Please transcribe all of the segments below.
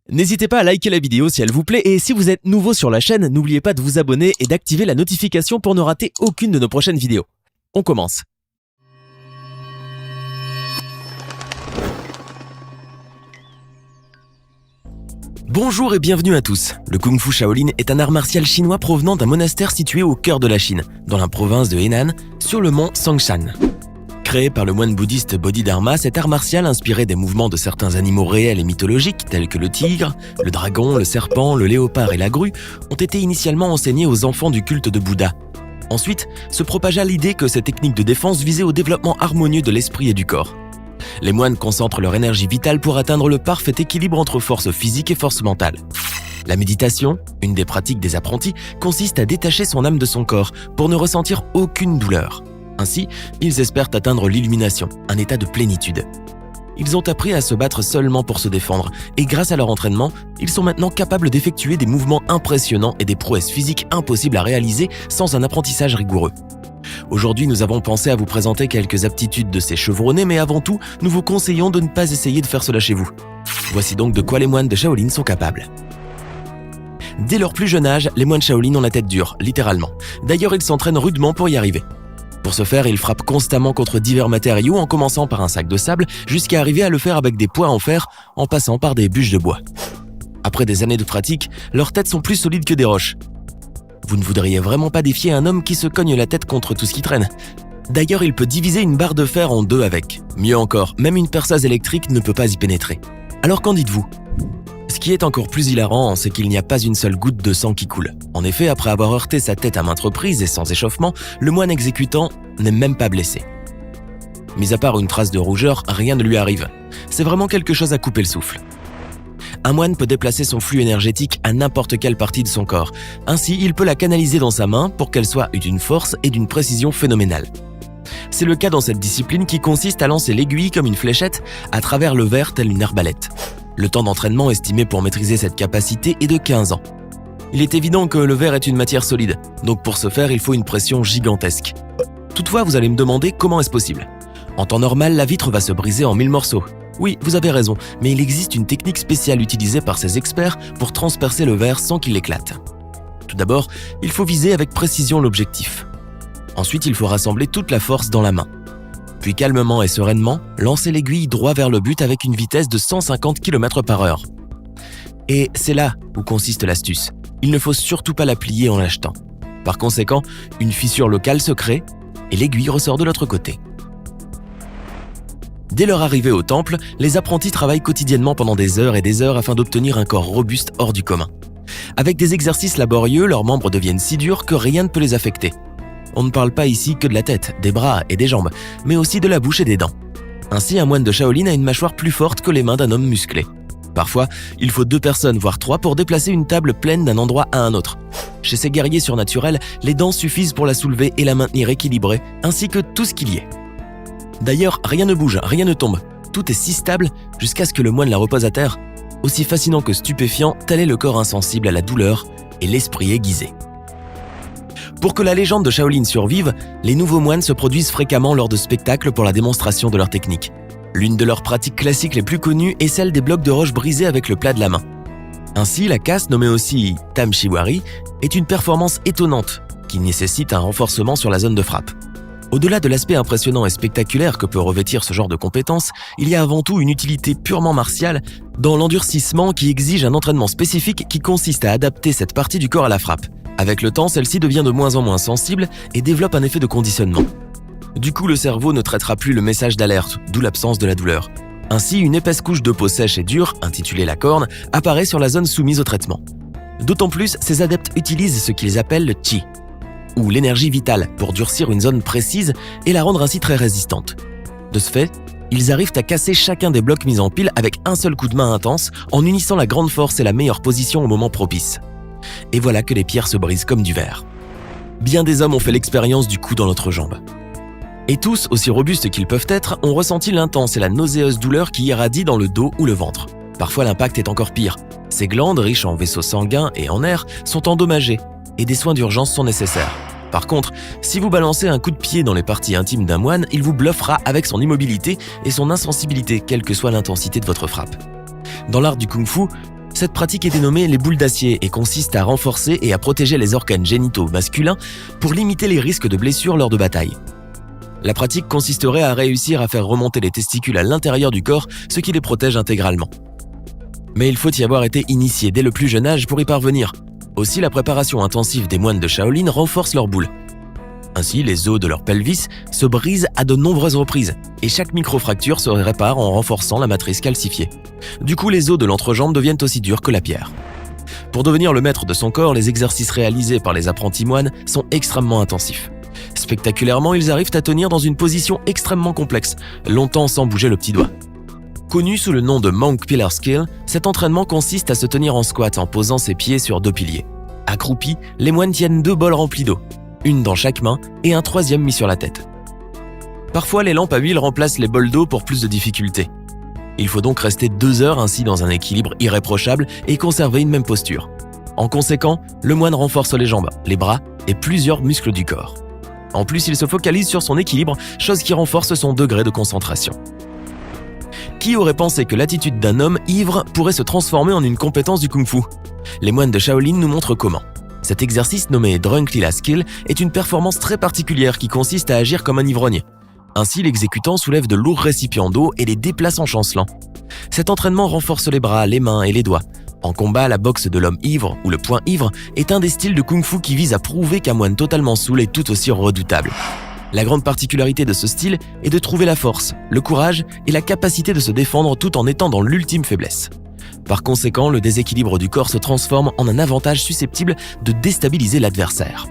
N'hésitez pas à liker la vidéo si elle vous plaît et si vous êtes nouveau sur la chaîne, n'oubliez pas de vous abonner et d'activer la notification pour ne rater aucune de nos prochaines vidéos. On commence. Bonjour et bienvenue à tous. Le Kung Fu Shaolin est un art martial chinois provenant d'un monastère situé au cœur de la Chine, dans la province de Henan, sur le mont Songshan. Créé par le moine bouddhiste Bodhidharma, cet art martial inspiré des mouvements de certains animaux réels et mythologiques tels que le tigre, le dragon, le serpent, le léopard et la grue ont été initialement enseignés aux enfants du culte de Bouddha. Ensuite, se propagea l'idée que ces techniques de défense visaient au développement harmonieux de l'esprit et du corps. Les moines concentrent leur énergie vitale pour atteindre le parfait équilibre entre force physique et force mentale. La méditation, une des pratiques des apprentis, consiste à détacher son âme de son corps pour ne ressentir aucune douleur. Ainsi, ils espèrent atteindre l'illumination, un état de plénitude. Ils ont appris à se battre seulement pour se défendre, et grâce à leur entraînement, ils sont maintenant capables d'effectuer des mouvements impressionnants et des prouesses physiques impossibles à réaliser sans un apprentissage rigoureux. Aujourd'hui, nous avons pensé à vous présenter quelques aptitudes de ces chevronnés, mais avant tout, nous vous conseillons de ne pas essayer de faire cela chez vous. Voici donc de quoi les moines de Shaolin sont capables. Dès leur plus jeune âge, les moines Shaolin ont la tête dure, littéralement. D'ailleurs, ils s'entraînent rudement pour y arriver. Pour ce faire, ils frappent constamment contre divers matériaux en commençant par un sac de sable jusqu'à arriver à le faire avec des poids en fer en passant par des bûches de bois. Après des années de pratique, leurs têtes sont plus solides que des roches. Vous ne voudriez vraiment pas défier un homme qui se cogne la tête contre tout ce qui traîne. D'ailleurs, il peut diviser une barre de fer en deux avec. Mieux encore, même une perceuse électrique ne peut pas y pénétrer. Alors qu'en dites-vous ? Ce qui est encore plus hilarant, c'est qu'il n'y a pas une seule goutte de sang qui coule. En effet, après avoir heurté sa tête à maintes reprises et sans échauffement, le moine exécutant n'est même pas blessé. Mis à part une trace de rougeur, rien ne lui arrive. C'est vraiment quelque chose à couper le souffle. Un moine peut déplacer son flux énergétique à n'importe quelle partie de son corps. Ainsi, il peut la canaliser dans sa main pour qu'elle soit d'une force et d'une précision phénoménale. C'est le cas dans cette discipline qui consiste à lancer l'aiguille comme une fléchette à travers le verre telle une arbalète. Le temps d'entraînement estimé pour maîtriser cette capacité est de 15 ans. Il est évident que le verre est une matière solide, donc pour ce faire, il faut une pression gigantesque. Toutefois, vous allez me demander comment est-ce possible. En temps normal, la vitre va se briser en 1000 morceaux. Oui, vous avez raison, mais il existe une technique spéciale utilisée par ces experts pour transpercer le verre sans qu'il éclate. Tout d'abord, il faut viser avec précision l'objectif. Ensuite, il faut rassembler toute la force dans la main. Puis calmement et sereinement, lancer l'aiguille droit vers le but avec une vitesse de 150 km/h. Et c'est là où consiste l'astuce. Il ne faut surtout pas la plier en l'achetant. Par conséquent, une fissure locale se crée et l'aiguille ressort de l'autre côté. Dès leur arrivée au temple, les apprentis travaillent quotidiennement pendant des heures et des heures afin d'obtenir un corps robuste hors du commun. Avec des exercices laborieux, leurs membres deviennent si durs que rien ne peut les affecter. On ne parle pas ici que de la tête, des bras et des jambes, mais aussi de la bouche et des dents. Ainsi, un moine de Shaolin a une mâchoire plus forte que les mains d'un homme musclé. Parfois, il faut 2 personnes, voire 3, pour déplacer une table pleine d'un endroit à un autre. Chez ces guerriers surnaturels, les dents suffisent pour la soulever et la maintenir équilibrée, ainsi que tout ce qu'il y est. D'ailleurs, rien ne bouge, rien ne tombe. Tout est si stable jusqu'à ce que le moine la repose à terre. Aussi fascinant que stupéfiant, tel est le corps insensible à la douleur et l'esprit aiguisé. Pour que la légende de Shaolin survive, les nouveaux moines se produisent fréquemment lors de spectacles pour la démonstration de leur technique. L'une de leurs pratiques classiques les plus connues est celle des blocs de roche brisés avec le plat de la main. Ainsi, la casse, nommée aussi Tam Shiwari, est une performance étonnante qui nécessite un renforcement sur la zone de frappe. Au-delà de l'aspect impressionnant et spectaculaire que peut revêtir ce genre de compétence, il y a avant tout une utilité purement martiale dans l'endurcissement qui exige un entraînement spécifique qui consiste à adapter cette partie du corps à la frappe. Avec le temps, celle-ci devient de moins en moins sensible et développe un effet de conditionnement. Du coup, le cerveau ne traitera plus le message d'alerte, d'où l'absence de la douleur. Ainsi, une épaisse couche de peau sèche et dure, intitulée la corne, apparaît sur la zone soumise au traitement. D'autant plus, ces adeptes utilisent ce qu'ils appellent le Qi, ou l'énergie vitale, pour durcir une zone précise et la rendre ainsi très résistante. De ce fait, ils arrivent à casser chacun des blocs mis en pile avec un seul coup de main intense en unissant la grande force et la meilleure position au moment propice. Et voilà que les pierres se brisent comme du verre. Bien des hommes ont fait l'expérience du coup dans l'autre jambe. Et tous, aussi robustes qu'ils peuvent être, ont ressenti l'intense et la nauséeuse douleur qui irradie dans le dos ou le ventre. Parfois l'impact est encore pire. Ces glandes, riches en vaisseaux sanguins et en air, sont endommagées et des soins d'urgence sont nécessaires. Par contre, si vous balancez un coup de pied dans les parties intimes d'un moine, il vous bluffera avec son immobilité et son insensibilité, quelle que soit l'intensité de votre frappe. Dans l'art du kung-fu, Cette pratique est dénommée les boules d'acier et consiste à renforcer et à protéger les organes génitaux masculins pour limiter les risques de blessures lors de batailles. La pratique consisterait à réussir à faire remonter les testicules à l'intérieur du corps, ce qui les protège intégralement. Mais il faut y avoir été initié dès le plus jeune âge pour y parvenir. Aussi, la préparation intensive des moines de Shaolin renforce leurs boules. Ainsi, les os de leur pelvis se brisent à de nombreuses reprises et chaque microfracture se répare en renforçant la matrice calcifiée. Du coup, les os de l'entrejambe deviennent aussi durs que la pierre. Pour devenir le maître de son corps, les exercices réalisés par les apprentis moines sont extrêmement intensifs. Spectaculairement, ils arrivent à tenir dans une position extrêmement complexe, longtemps sans bouger le petit doigt. Connu sous le nom de Monk Pillar Skill, cet entraînement consiste à se tenir en squat en posant ses pieds sur 2 piliers. Accroupis, les moines tiennent 2 bols remplis d'eau, une dans chaque main et un 3e mis sur la tête. Parfois, les lampes à huile remplacent les bols d'eau pour plus de difficulté. Il faut donc rester 2 heures ainsi dans un équilibre irréprochable et conserver une même posture. En conséquent, le moine renforce les jambes, les bras et plusieurs muscles du corps. En plus, il se focalise sur son équilibre, chose qui renforce son degré de concentration. Qui aurait pensé que l'attitude d'un homme ivre pourrait se transformer en une compétence du kung-fu ? Les moines de Shaolin nous montrent comment. Cet exercice nommé Drunk Lila Skill est une performance très particulière qui consiste à agir comme un ivrogne. Ainsi, l'exécutant soulève de lourds récipients d'eau et les déplace en chancelant. Cet entraînement renforce les bras, les mains et les doigts. En combat, la boxe de l'homme ivre ou le poing ivre est un des styles de kung-fu qui vise à prouver qu'un moine totalement saoul est tout aussi redoutable. La grande particularité de ce style est de trouver la force, le courage et la capacité de se défendre tout en étant dans l'ultime faiblesse. Par conséquent, le déséquilibre du corps se transforme en un avantage susceptible de déstabiliser l'adversaire.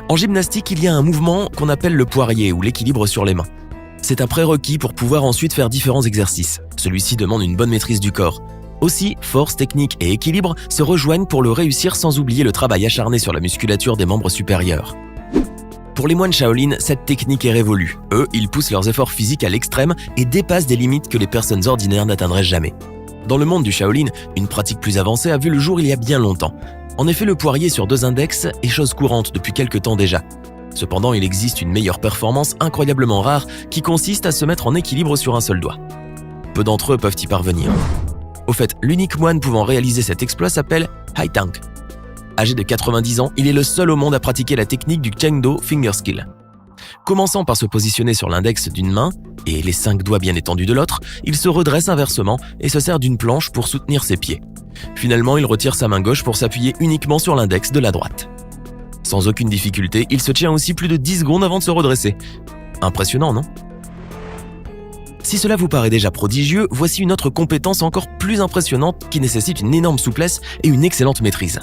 En gymnastique, il y a un mouvement qu'on appelle le poirier ou l'équilibre sur les mains. C'est un prérequis pour pouvoir ensuite faire différents exercices. Celui-ci demande une bonne maîtrise du corps. Aussi, force, technique et équilibre se rejoignent pour le réussir sans oublier le travail acharné sur la musculature des membres supérieurs. Pour les moines Shaolin, cette technique est révolue. Eux, ils poussent leurs efforts physiques à l'extrême et dépassent des limites que les personnes ordinaires n'atteindraient jamais. Dans le monde du Shaolin, une pratique plus avancée a vu le jour il y a bien longtemps. En effet, le poirier sur 2 index est chose courante depuis quelque temps déjà. Cependant, il existe une meilleure performance incroyablement rare qui consiste à se mettre en équilibre sur un seul doigt. Peu d'entre eux peuvent y parvenir. Au fait, l'unique moine pouvant réaliser cet exploit s'appelle Hai Tang. Âgé de 90 ans, il est le seul au monde à pratiquer la technique du Kendo Finger Skill. Commençant par se positionner sur l'index d'une main et les 5 doigts bien étendus de l'autre, il se redresse inversement et se sert d'une planche pour soutenir ses pieds. Finalement, il retire sa main gauche pour s'appuyer uniquement sur l'index de la droite. Sans aucune difficulté, il se tient aussi plus de 10 secondes avant de se redresser. Impressionnant, non ? Si cela vous paraît déjà prodigieux, voici une autre compétence encore plus impressionnante qui nécessite une énorme souplesse et une excellente maîtrise.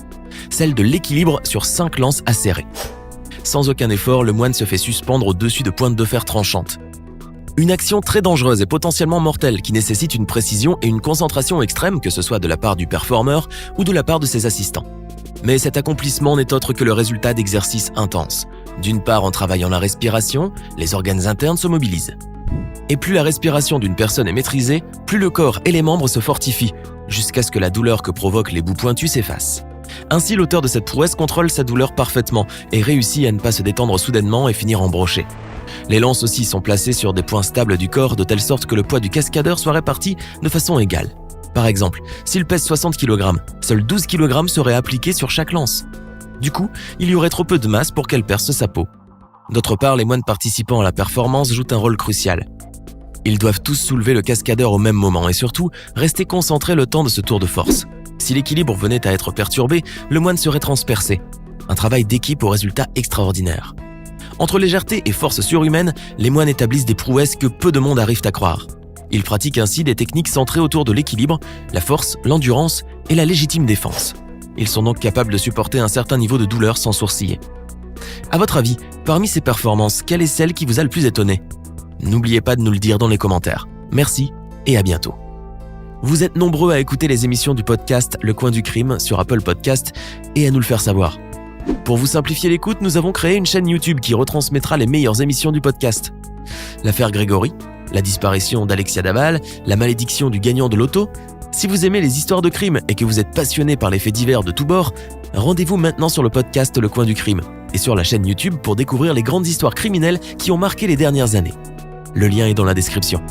Celle de l'équilibre sur 5 lances acérées. Sans aucun effort, le moine se fait suspendre au-dessus de pointes de fer tranchantes. Une action très dangereuse et potentiellement mortelle qui nécessite une précision et une concentration extrême, que ce soit de la part du performeur ou de la part de ses assistants. Mais cet accomplissement n'est autre que le résultat d'exercices intenses. D'une part, en travaillant la respiration, les organes internes se mobilisent. Et plus la respiration d'une personne est maîtrisée, plus le corps et les membres se fortifient, jusqu'à ce que la douleur que provoquent les bouts pointus s'efface. Ainsi, l'auteur de cette prouesse contrôle sa douleur parfaitement et réussit à ne pas se détendre soudainement et finir embroché. Les lances aussi sont placées sur des points stables du corps de telle sorte que le poids du cascadeur soit réparti de façon égale. Par exemple, s'il pèse 60 kg, seuls 12 kg seraient appliqués sur chaque lance. Du coup, il y aurait trop peu de masse pour qu'elle perce sa peau. D'autre part, les moines participant à la performance jouent un rôle crucial. Ils doivent tous soulever le cascadeur au même moment et surtout rester concentrés le temps de ce tour de force. Si l'équilibre venait à être perturbé, le moine serait transpercé. Un travail d'équipe au résultat extraordinaire. Entre légèreté et force surhumaine, les moines établissent des prouesses que peu de monde arrivent à croire. Ils pratiquent ainsi des techniques centrées autour de l'équilibre, la force, l'endurance et la légitime défense. Ils sont donc capables de supporter un certain niveau de douleur sans sourciller. À votre avis, parmi ces performances, quelle est celle qui vous a le plus étonné ? N'oubliez pas de nous le dire dans les commentaires. Merci et à bientôt. Vous êtes nombreux à écouter les émissions du podcast Le Coin du Crime sur Apple Podcast et à nous le faire savoir. Pour vous simplifier l'écoute, nous avons créé une chaîne YouTube qui retransmettra les meilleures émissions du podcast. L'affaire Grégory, la disparition d'Alexia Daval, la malédiction du gagnant de loto. Si vous aimez les histoires de crime et que vous êtes passionné par les faits divers de tous bords, rendez-vous maintenant sur le podcast Le Coin du Crime et sur la chaîne YouTube pour découvrir les grandes histoires criminelles qui ont marqué les dernières années. Le lien est dans la description.